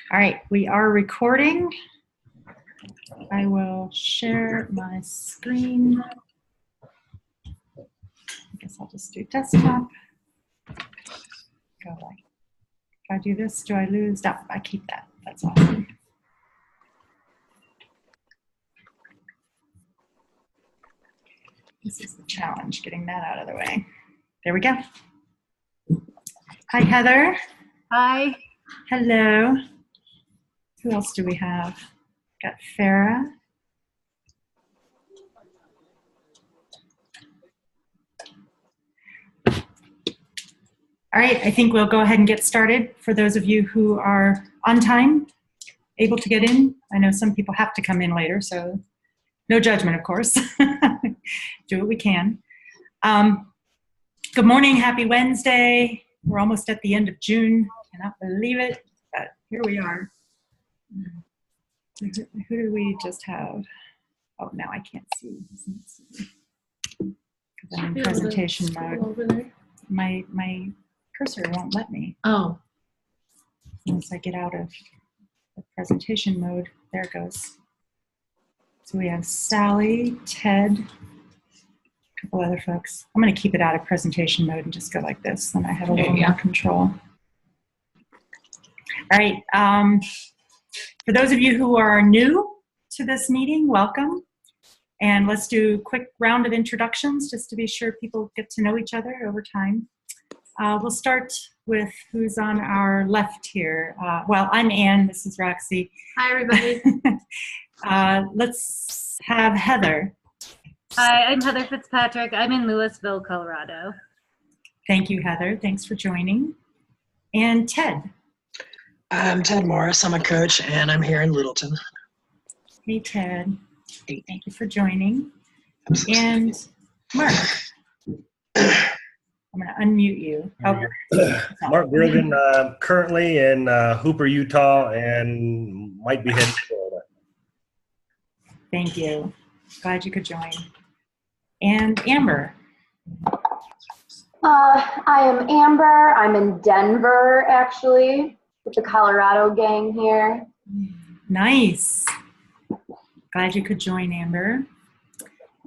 All right, we are recording. I will share my screen. I guess I'll just do desktop. Go like, if I do this, do I lose? No, I keep that. That's awesome. This is the challenge, getting that out of the way. There we go. Hi, Heather. Hi. Hello. Who else do we have? Got Farah. All right, I think we'll go ahead and get started. For those of you who are on time, able to get in, I know some people have to come in later, so no judgment, of course. Do what we can. Good morning, happy Wednesday. We're almost at the end of June. Cannot believe it, but here we are. Who do we just have? Oh, now I can't see. Because I'm in presentation mode. My cursor won't let me. Oh. Once I get out of the presentation mode, there it goes. So we have Sally, Ted, a couple other folks. I'm going to keep it out of presentation mode and just go like this. Then I have a little more control. All right. For those of you who are new to this meeting, welcome. And let's do a quick round of introductions just to be sure people get to know each other over time. We'll start with who's on our left here. Well, I'm Ann. This is Roxy. Hi, everybody. Let's have Heather. Hi, I'm Heather Fitzpatrick. I'm in Louisville, Colorado. Thank you, Heather. Thanks for joining. And Ted. I'm Ted Morris. I'm a coach, and I'm here in Littleton. Hey, Ted. Hey. Thank you for joining. Absolutely. And Mark. I'm going to unmute you. Mark Grogan, currently in Hooper, Utah, and might be heading to Florida. Thank you. Glad you could join. And Amber. I am Amber. I'm in Denver, actually, with the Colorado gang here. Nice. Glad you could join, Amber.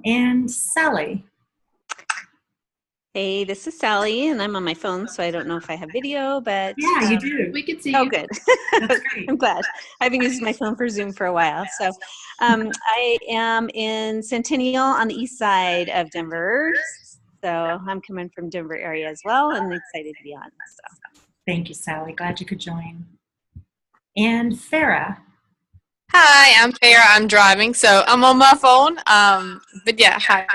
And Sally. Hey, this is Sally, and I'm on my phone, so I don't know if I have video, but... Yeah, you do. We can see Oh, you. good. That's great. I'm glad. I've been using my phone for Zoom for a while. So I am in Centennial on the east side of Denver. So I'm coming from Denver area as well, and excited to be on. So. Thank you, Sally. Glad you could join. And Farah. Hi, I'm Farah. I'm driving, so I'm on my phone. But yeah, hi.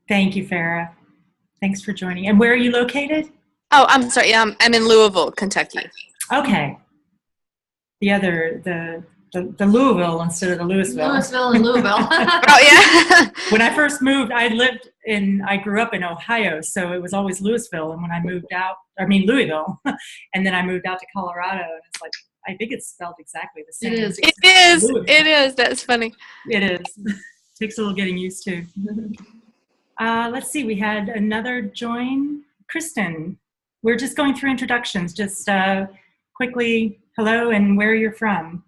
Thank you, Farah. Thanks for joining. And where are you located? Oh, I'm sorry. I'm in Louisville, Kentucky. Okay. The Louisville instead of the Louisville. Louisville and Louisville. Oh yeah. When I first moved, I grew up in Ohio, so it was always Louisville. And when I moved out, Louisville, and then I moved out to Colorado, and it's like, I think it's spelled exactly the same. It is. It is. Louisville. It is. That's funny. It is. Takes a little getting used to. Let's see, we had another join. Kristen, we're just going through introductions. Just quickly, hello and where you're from.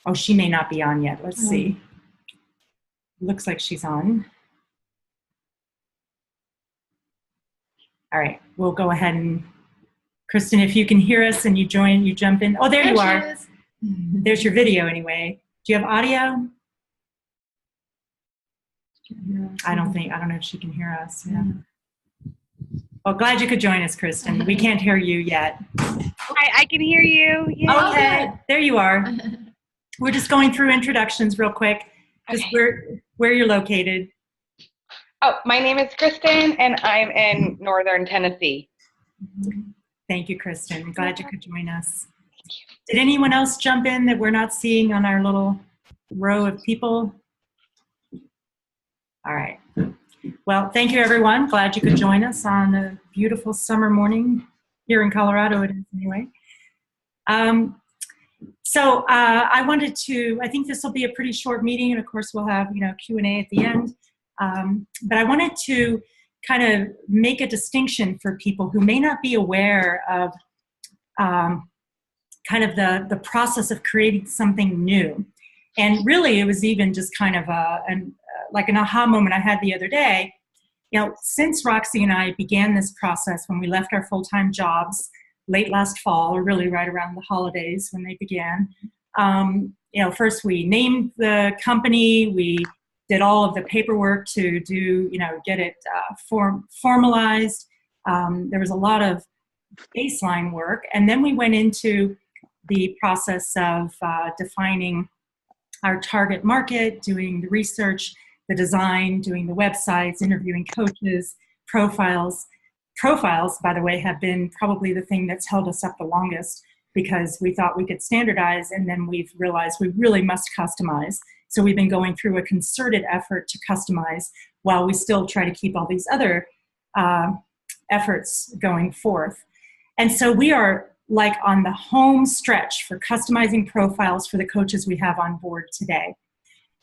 Oh, she may not be on yet. Let's see. Looks like she's on. All right, we'll go ahead and, Kristen, if you can hear us and you jump in. Oh, there you are. There's your video anyway. Do you have audio? I don't know if she can hear us. Yeah. Well, glad you could join us, Kristen. We can't hear you yet. I can hear you. Yeah. Okay, there you are. We're just going through introductions real quick. Just where you're located. Oh, my name is Kristen, and I'm in Northern Tennessee. Thank you, Kristen. Glad you could join us. Did anyone else jump in that we're not seeing on our little row of people? All right. Well, thank you, everyone. Glad you could join us on a beautiful summer morning here in Colorado. It is anyway. So I think this will be a pretty short meeting, and of course we'll have Q&A at the end. But I wanted to kind of make a distinction for people who may not be aware of kind of the process of creating something new. And really, it was even just kind of like an aha moment I had the other day. You know, since Roxy and I began this process when we left our full-time jobs late last fall, or really right around the holidays when they began, you know, first we named the company, we did all of the paperwork to do, you know, get it formalized. There was a lot of baseline work, and then we went into the process of defining our target market, doing the research, the design, doing the websites, interviewing coaches, profiles. Profiles, by the way, have been probably the thing that's held us up the longest, because we thought we could standardize, and then we've realized we really must customize. So we've been going through a concerted effort to customize while we still try to keep all these other efforts going forth. And so we are like on the home stretch for customizing profiles for the coaches we have on board today.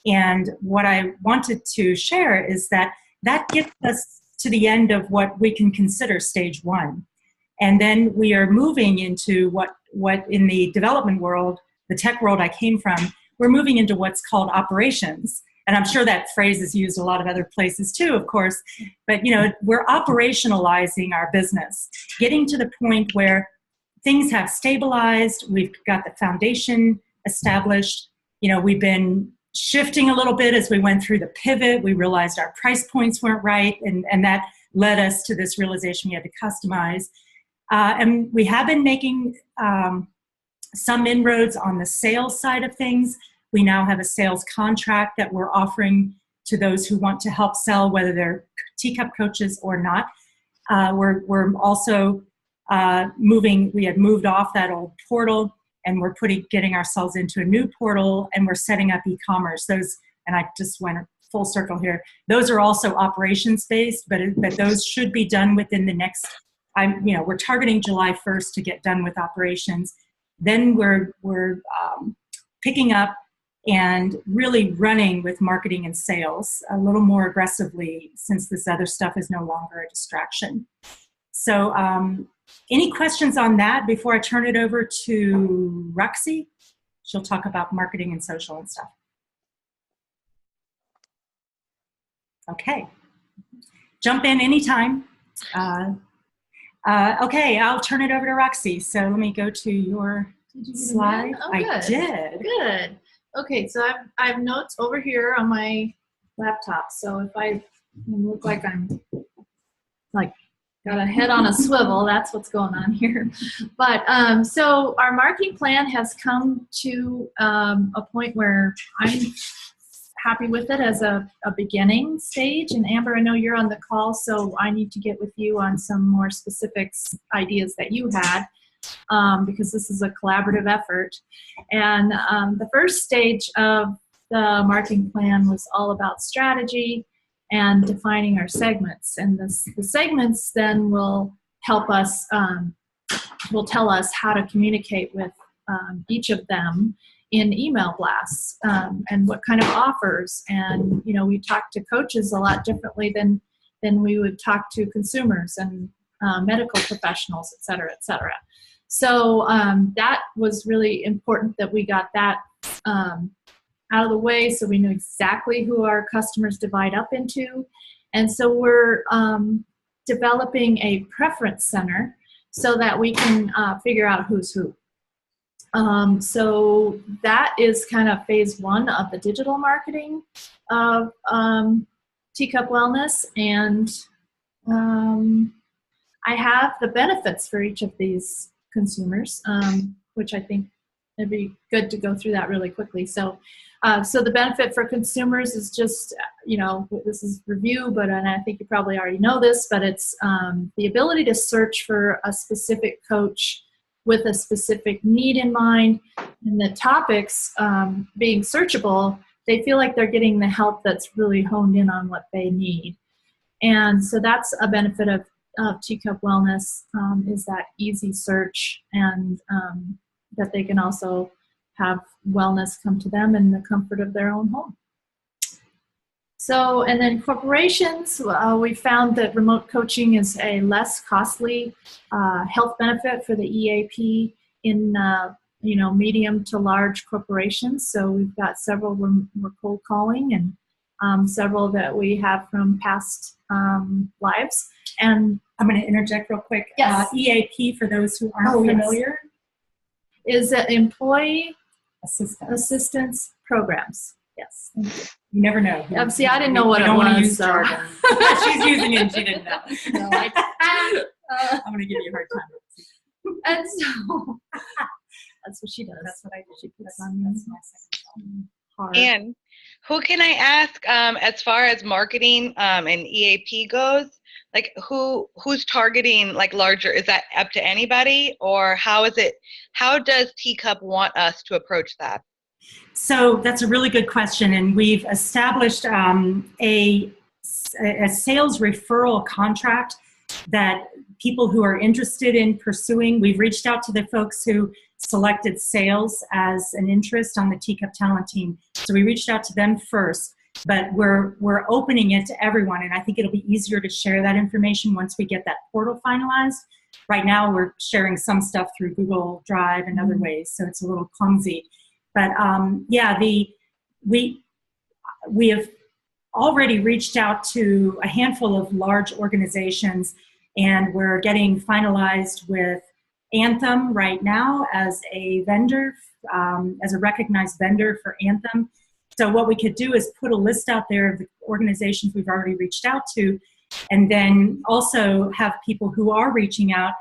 And what I wanted to share is that gets us to the end of what we can consider stage one. And then we are moving into what in the development world, the tech world I came from, we're moving into what's called operations. And I'm sure that phrase is used a lot of other places too, of course. But, you know, we're operationalizing our business, getting to the point where things have stabilized, we've got the foundation established. You know, we've been shifting a little bit as we went through the pivot. We realized our price points weren't right, and that led us to this realization we had to customize. And we have been making some inroads on the sales side of things. We now have a sales contract that we're offering to those who want to help sell, whether they're Teacup coaches or not. We're also we had moved off that old portal, and we're getting ourselves into a new portal, and we're setting up e-commerce. Those, and I just went full circle here, those are also operations-based, but those should be done within the next, we're targeting July 1st to get done with operations. Then we're picking up and really running with marketing and sales a little more aggressively, since this other stuff is no longer a distraction. So any questions on that before I turn it over to Roxy? She'll talk about marketing and social and stuff. Okay. Jump in anytime. Okay, I'll turn it over to Roxy. So let me go to your slide. Oh, I did. Good. Okay, so I have notes over here on my laptop. So if I look like I'm like got a head on a swivel, that's what's going on here. But so our marketing plan has come to a point where I'm happy with it as a beginning stage. And Amber, I know you're on the call, so I need to get with you on some more specifics, ideas that you had, because this is a collaborative effort. And the first stage of the marketing plan was all about strategy and defining our segments. And the segments then will help us, will tell us how to communicate with each of them in email blasts, and what kind of offers. And, you know, we talk to coaches a lot differently than we would talk to consumers and medical professionals, et cetera, et cetera. So that was really important that we got that out of the way, so we knew exactly who our customers divide up into. And so we're developing a preference center so that we can figure out who's who. So that is kind of phase one of the digital marketing of Teacup Wellness. And I have the benefits for each of these consumers, which I think it'd be good to go through that really quickly. So the benefit for consumers is just, you know, this is review, and I think you probably already know this, but it's the ability to search for a specific coach with a specific need in mind, and the topics being searchable, they feel like they're getting the help that's really honed in on what they need. And so that's a benefit of Teacup Wellness, is that easy search, and that they can also have wellness come to them in the comfort of their own home. So, and then corporations, we found that remote coaching is a less costly health benefit for the EAP in medium to large corporations. So we've got several we're cold calling, and several that we have from past lives. And I'm going to interject real quick. Yes. EAP, for those who aren't yes. familiar, is that employee assistance. assistance programs. Yes. Thank you. You never know. See, I didn't know what We it don't want to was, use so- jargon. She's using it and she didn't know. No, I'm going to give you a hard time. And so that's what she does. That's what I do. She puts That's on my second hard. And who can I ask as far as marketing and EAP goes? Like who's targeting like larger? Is that up to anybody, or how does Teacup want us to approach that? So that's a really good question, and we've established a sales referral contract that people who are interested in pursuing, we've reached out to the folks who selected sales as an interest on the Teacup talent team. So we reached out to them first, but we're opening it to everyone, and I think it'll be easier to share that information once we get that portal finalized. Right now we're sharing some stuff through Google Drive and other ways, so it's a little clumsy. But we have already reached out to a handful of large organizations, and we're getting finalized with Anthem right now as a vendor, as a recognized vendor for Anthem. So what we could do is put a list out there of the organizations we've already reached out to, and then also have people who are reaching out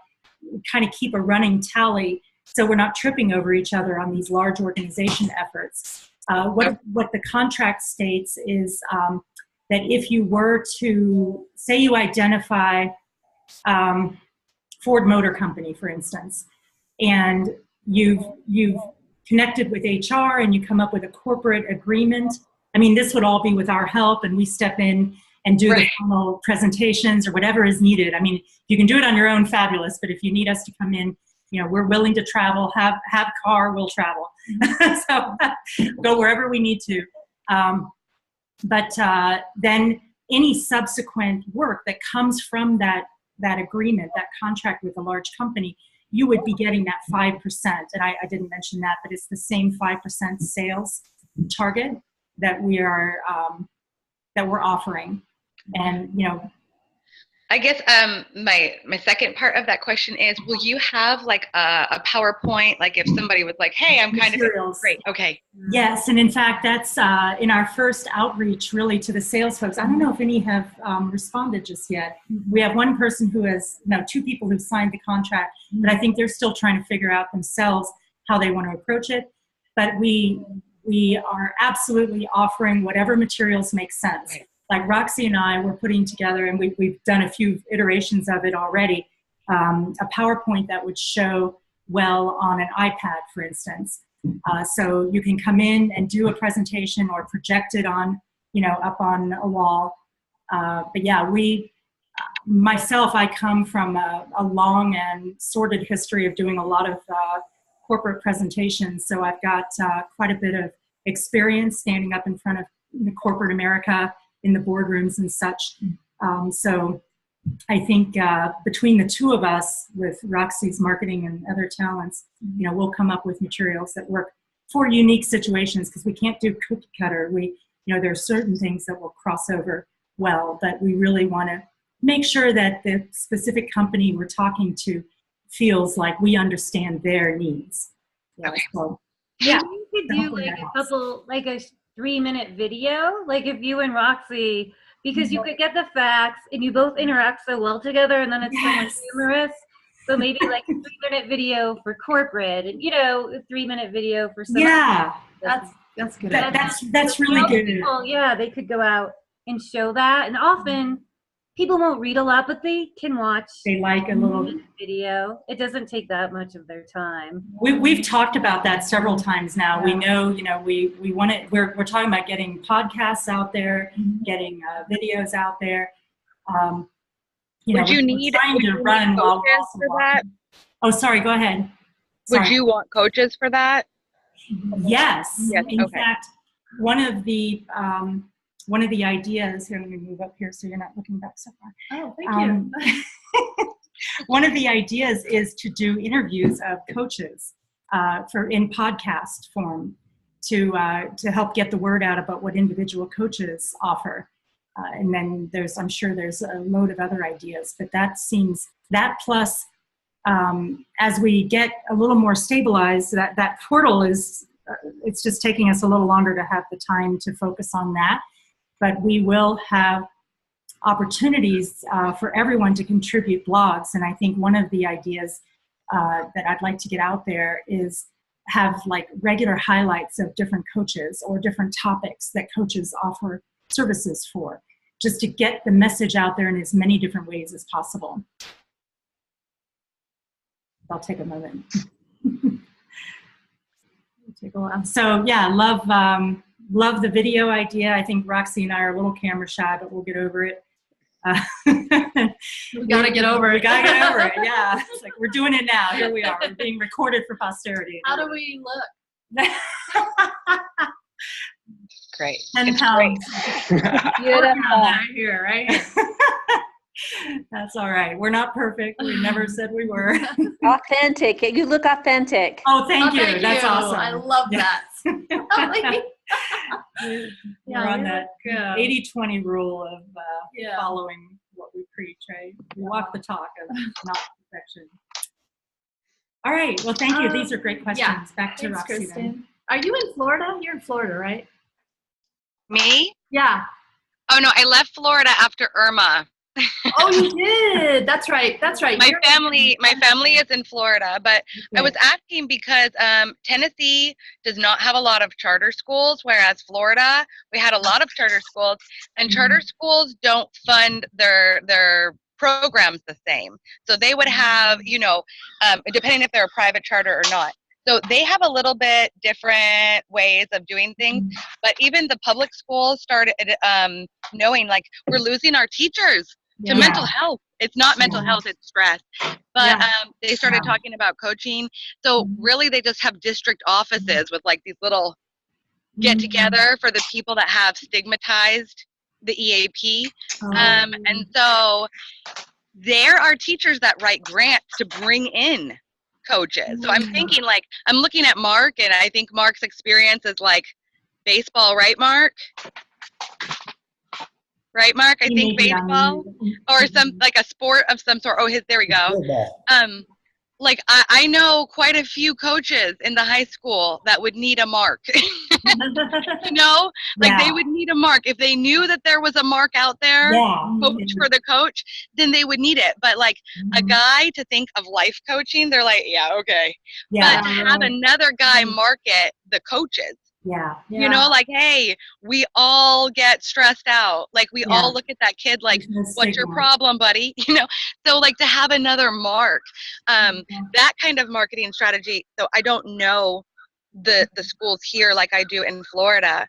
kind of keep a running tally, so we're not tripping over each other on these large organization efforts. What the contract states is that if you were to, say you identify Ford Motor Company, for instance, and you've connected with HR and you come up with a corporate agreement. I mean, this would all be with our help, and we step in and do the formal presentations or whatever is needed. I mean, if you can do it on your own, fabulous, but if you need us to come in, we're willing to travel, have car, we'll travel. So go wherever we need to. But then any subsequent work that comes from that agreement, that contract with a large company, you would be getting that 5%. And I didn't mention that, but it's the same 5% sales target that we're offering. And, I guess my second part of that question is, will you have like a PowerPoint, like if somebody was like, hey, I'm kind Materials. of great. Okay. Yes, and in fact, that's in our first outreach really to the sales folks. I don't know if any have responded just yet. We have one person two people who signed the contract, but I think they're still trying to figure out themselves how they want to approach it. But we are absolutely offering whatever materials make sense. Right. Like Roxy and I were putting together, and we've done a few iterations of it already, a PowerPoint that would show well on an iPad, for instance. So you can come in and do a presentation or project it on, up on a wall. But yeah, I come from a long and sordid history of doing a lot of corporate presentations. So I've got quite a bit of experience standing up in front of corporate America in the boardrooms and such. So I think between the two of us, with Roxy's marketing and other talents, we'll come up with materials that work for unique situations, because we can't do cookie cutter. There are certain things that will cross over well, but we really want to make sure that the specific company we're talking to feels like we understand their needs. Okay. So, Yeah, you could do Hopefully like that a helps. couple, like a 3-minute video, like if you and Roxy, because you could get the facts and you both interact so well together, and then it's so much Yes. humorous. So maybe like a 3-minute video for corporate, and a 3-minute video for some. Yeah, That's good. that's really Most good. people, they could go out and show that, and often people won't read a lot, but they can watch They like a little. video. It doesn't take that much of their time. We've talked about that several times now. We know, we want to. We're talking about getting podcasts out there, getting videos out there. Would you we're need trying to run while we're coaches also for that? walking. Oh, sorry. Go ahead. Would Sorry. you want coaches for that? Yes. Yes, In okay. fact, one of the one of the ideas, here, let me move up here so you're not looking back so far. Oh, thank you. One of the ideas is to do interviews of coaches in podcast form to help get the word out about what individual coaches offer. And then I'm sure there's a load of other ideas, but that plus as we get a little more stabilized, that portal is, it's just taking us a little longer to have the time to focus on that. But we will have opportunities for everyone to contribute blogs. And I think one of the ideas that I'd like to get out there is have like regular highlights of different coaches or different topics that coaches offer services for, just to get the message out there in as many different ways as possible. I'll take a moment. Take a while. So yeah, love the video idea. I think Roxy and I are a little camera shy, but we'll get over it. We gotta get over it. We gotta get over it. Yeah, it's like we're doing it now. Here we are. We're being recorded for posterity. How do we look? Great. 10 pounds. Right here, right? That's all right. We're not perfect. We never said we were. Authentic. You look authentic. Oh, thank you. Thank That's you. awesome. I love that. We're on that 80-20 rule of following what we preach, right? We walk the talk of not perfection. All right. Well, thank you. These are great questions. Yeah. Back to Thanks, Roxy then. Kristen. Are you in Florida? You're in Florida, right? Me? Yeah. Oh no, I left Florida after Irma. Oh, you did. That's right. That's right. My family is in Florida, but I was asking because Tennessee does not have a lot of charter schools, whereas Florida, we had a lot of charter schools, and charter schools don't fund their programs the same. So they would have, depending if they're a private charter or not. So they have a little bit different ways of doing things, but even the public schools started knowing like we're losing our teachers to mental health. It's not mental health, it's stress. But they started talking about coaching. So really they just have district offices with like these little get together for the people that have stigmatized the EAP. And so there are teachers that write grants to bring in coaches. So I'm thinking like, I'm looking at Mark, and I think Mark's experience is like baseball, right, Mark? Right, Mark? I think baseball or some like a sport of some sort. Oh, there we go. Like I know quite a few coaches in the high school that would need a Mark. They would need a Mark. If they knew that there was a Mark out there, coach for the coach, then they would need it. But like a guy to think of life coaching, they're like, yeah, okay. But to have another guy market the coaches. Like, hey, we all get stressed out. Like we all look at that kid like, what's your problem, buddy? So like to have another Mark, that kind of marketing strategy. So I don't know the schools here like I do in Florida.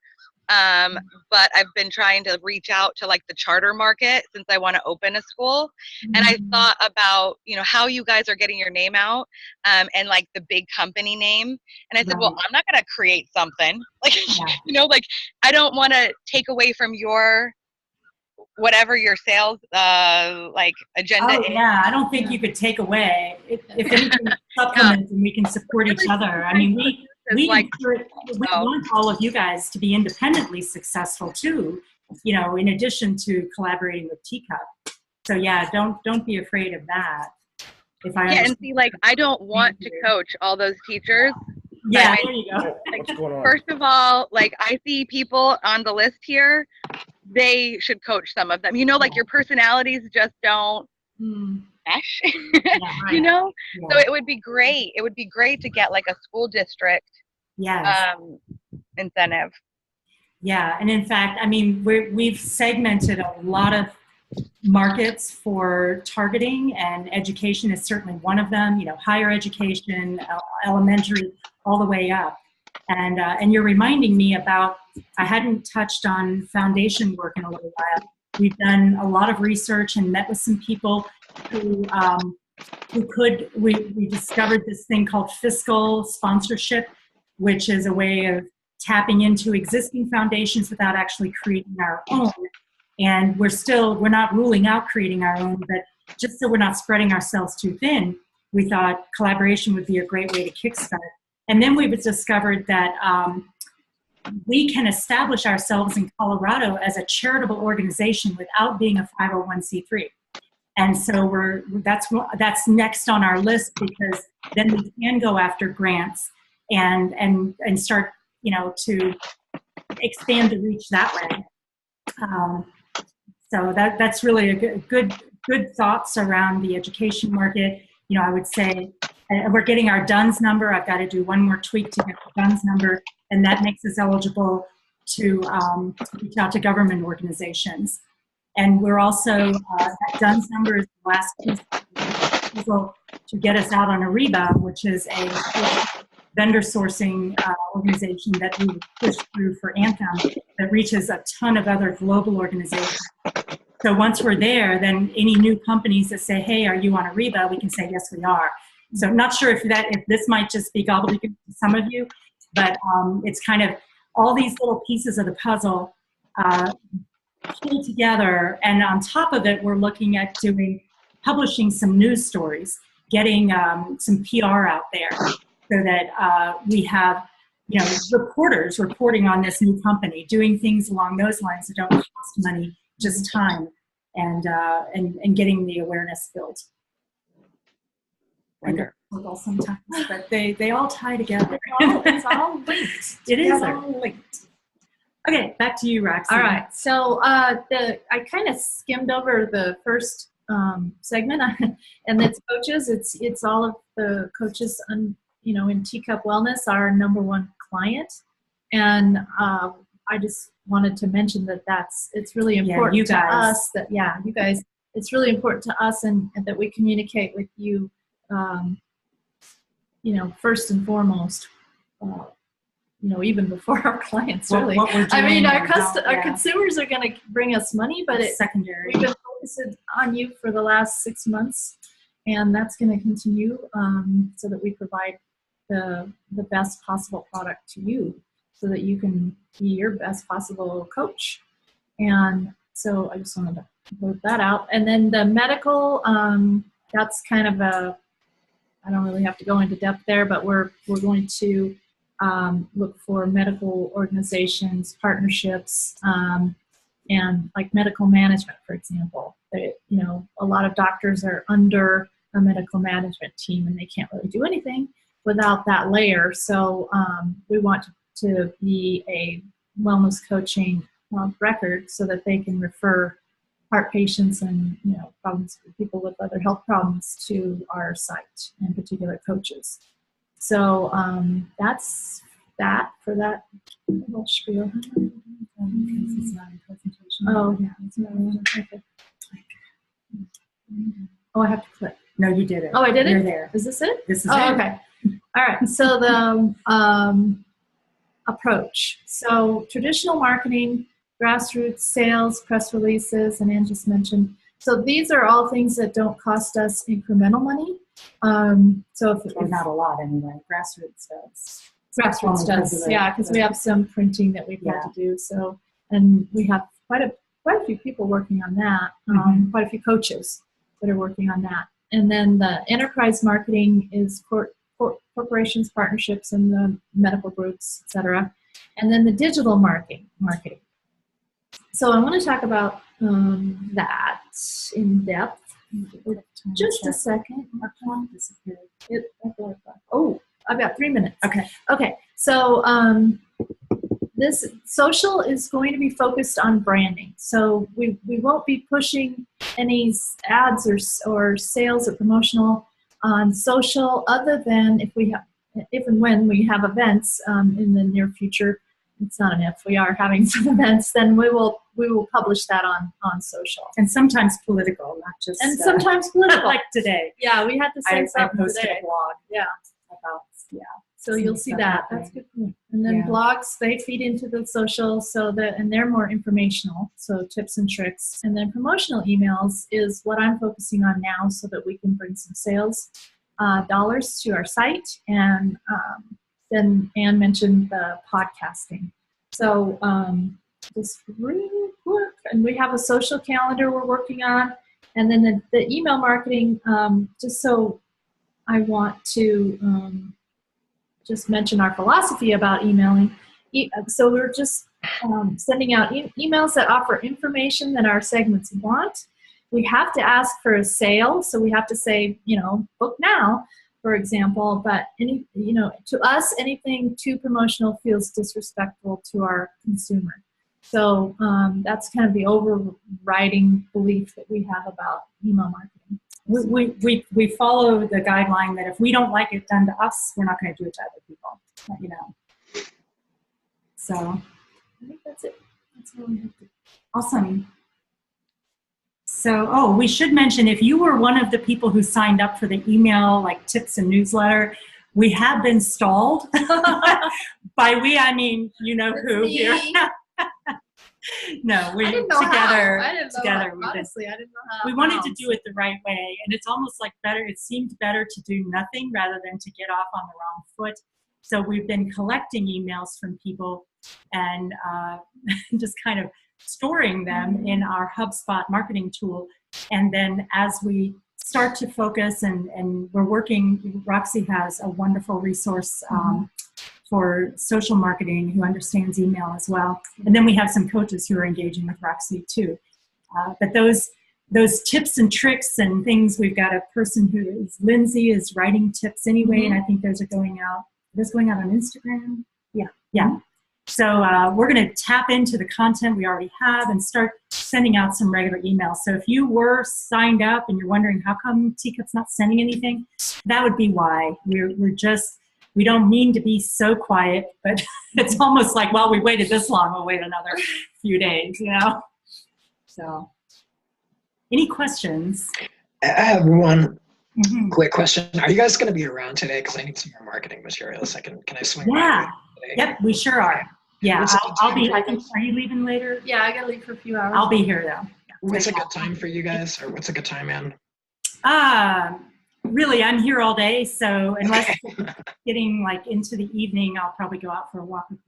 But I've been trying to reach out to like the charter market since I want to open a school. And I thought about, how you guys are getting your name out, and like the big company name. And I said, well, I'm not going to create something like, like I don't want to take away from your, whatever your sales, like agenda is. Yeah. I don't think you could take away if anything supplements and we can support each other. I mean, we want all of you guys to be independently successful too, in addition to collaborating with Teacup. So yeah, don't be afraid of that. And see, like I don't want to coach all those teachers. Yeah, there you go. What's going on? First of all, like I see people on the list here, they should coach some of them. Like your personalities just don't mesh. So it would be great. It would be great to get like a school district incentive. Yeah, and in fact, I mean, we've segmented a lot of markets for targeting, and education is certainly one of them. Higher education, elementary, all the way up. And you're reminding me about, I hadn't touched on foundation work in a little while. We've done a lot of research and met with some people who we discovered this thing called fiscal sponsorship, which is a way of tapping into existing foundations without actually creating our own. And we're not ruling out creating our own, but just so we're not spreading ourselves too thin, we thought collaboration would be a great way to kickstart. And then we discovered that we can establish ourselves in Colorado as a charitable organization without being a 501c3. And so that's next on our list, because then we can go after grants and start, to expand the reach that way. So that's really a good thoughts around the education market. I would say we're getting our DUNS number. I've got to do one more tweak to get the DUNS number, and that makes us eligible to reach out to government organizations. And we're also, that DUNS number is the last piece of the puzzle to get us out on AREBA, which is a vendor sourcing organization that we push through for Anthem that reaches a ton of other global organizations. So once we're there, then any new companies that say, hey, are you on AREBA? We can say, yes, we are. So I'm not sure if this might just be gobbledygook to some of you, but it's kind of all these little pieces of the puzzle pulled together. And on top of it, we're looking at publishing some news stories, getting some PR out there so that we have, reporters reporting on this new company, doing things along those lines that don't cost money, just time, and getting the awareness built. Sometimes, but they all tie together. It's all linked. It is Together. all linked. Okay, back to you, Roxy. All right. So I kind of skimmed over the first segment, and it's coaches. It's all of the coaches, in Teacup Wellness, our number one client, and I just wanted to mention it's really important to us that you guys. It's really important to us, and that we communicate with you. First and foremost, even before our clients, really. What we're doing our consumers are going to bring us money, but it's secondary. We've been focused on you for the last 6 months, and that's going to continue so that we provide the best possible product to you so that you can be your best possible coach. And so I just wanted to put that out. And then the medical, that's kind of I don't really have to go into depth there, but we're going to look for medical organizations, partnerships, and like medical management, for example. A lot of doctors are under a medical management team, and they can't really do anything without that layer. So we want to be a wellness coaching record so that they can refer heart patients and people with other health problems to our site, and particular coaches. So that's that for that little spiel. It's not a presentation. Oh, yeah. It's not okay. Oh, I have to click. No, you did it. Oh, I did it? You're there. Is this it? This is it. it. Okay. All right. So the approach. So traditional marketing, grassroots sales, press releases, and Ann just mentioned. So these are all things that don't cost us incremental money. So if not a lot anyway, grassroots does. Grassroots does, yeah, because we have some printing that we've got to do. So, and we have quite a few people working on that. Quite a few coaches that are working on that. And then the enterprise marketing is corporations, partnerships, and the medical groups, etc. And then the digital marketing. So I want to talk about that in depth. Just a second. Our clock disappeared. Oh, I've got 3 minutes. Okay. So this social is going to be focused on branding. So we won't be pushing any ads or sales or promotional on social, other than if and when we have events in the near future. It's not an if. We are having some events, then we will publish that on social. And sometimes political, not just. And sometimes political, like today. Yeah, we had to say something I posted today. a blog. Yeah. About So you'll see that. That's a good point. And then blogs, they feed into the social, and they're more informational, so tips and tricks. And then promotional emails is what I'm focusing on now, so that we can bring some sales dollars to our site and then Anne mentioned the podcasting. So just really quick, and we have a social calendar we're working on, and then the email marketing. Just so I want to just mention our philosophy about emailing. So we're just sending out emails that offer information that our segments want. We have to ask for a sale, so we have to say, book now, for example. But to us, anything too promotional feels disrespectful to our consumer. So that's kind of the overriding belief that we have about email marketing. We follow the guideline that if we don't like it done to us, we're not going to do it to other people. So I think that's it. That's all we have to. awesome. So, we should mention, if you were one of the people who signed up for the email, like tips and newsletter, we have been stalled. By we, I mean, you know who here. No, we I didn't know together. how. I didn't know together. how. Honestly, I didn't know how. We wanted to do it the right way, and it's almost like better. It seemed better to do nothing rather than to get off on the wrong foot. So we've been collecting emails from people and just kind of storing them in our HubSpot marketing tool. And then as we start to focus and we're working, Roxy has a wonderful resource for social marketing who understands email as well. And then we have some coaches who are engaging with Roxy too. But those tips and tricks and things, we've got a person who is, Lindsay is writing tips anyway, and I think those are going out. This going out on Instagram? Yeah. So we're going to tap into the content we already have and start sending out some regular emails. So if you were signed up and you're wondering how come Teacup's not sending anything, that would be why. We don't mean to be so quiet, but it's almost like, well, we waited this long, we'll wait another few days, So, any questions? I have one quick question. Are you guys going to be around today? Because I need some more marketing materials. Can I swing by today? Yep, we sure are. Yeah, I'll be, I think, are you leaving later? Yeah, I got to leave for a few hours. I'll be here though. What's a good time for you guys? Or what's a good time, Ann? Really, I'm here all day, so unless it's getting like into the evening, I'll probably go out for a walk with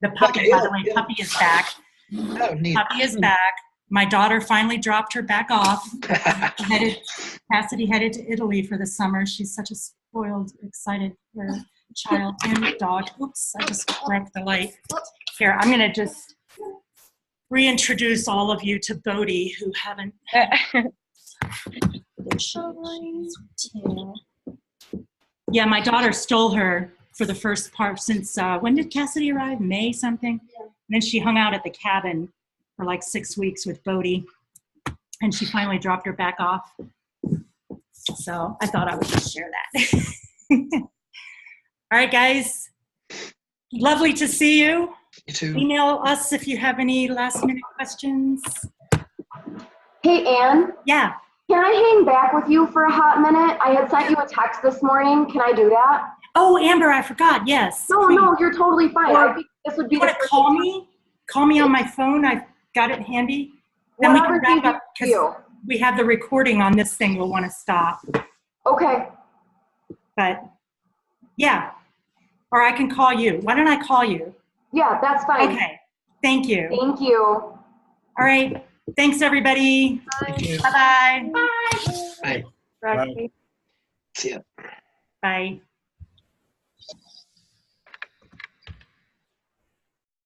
the puppy. Okay, by the way, puppy is back. Oh, neat. Puppy is back. My daughter finally dropped her back off. Cassidy headed to Italy for the summer. She's such a spoiled, excited child and dog. Oops, I just broke the light. Here, I'm going to just reintroduce all of you to Bodhi, who haven't. Yeah, my daughter stole her for the first part since, when did Cassidy arrive? May something? Yeah. And then she hung out at the cabin for like 6 weeks with Bodhi, and she finally dropped her back off. So I thought I would just share that. All right, guys. Lovely to see you. You too. Email us if you have any last minute questions. Hey, Anne. Yeah. Can I hang back with you for a hot minute? I had sent you a text this morning. Can I do that? Oh, Amber, I forgot. Yes. No, please. no, you're totally fine. Or, I think this would be you want to call me? Call me on my phone. I've got it handy. Then we can wrap up because we have the recording on this thing. We'll want to stop. Okay. But yeah, or I can call you. Why don't I call you? Yeah, that's fine. Okay. Thank you. Thank you. All right. Thanks, everybody. Thank you. Bye-bye. Bye. Bye. Bye. See ya. Bye.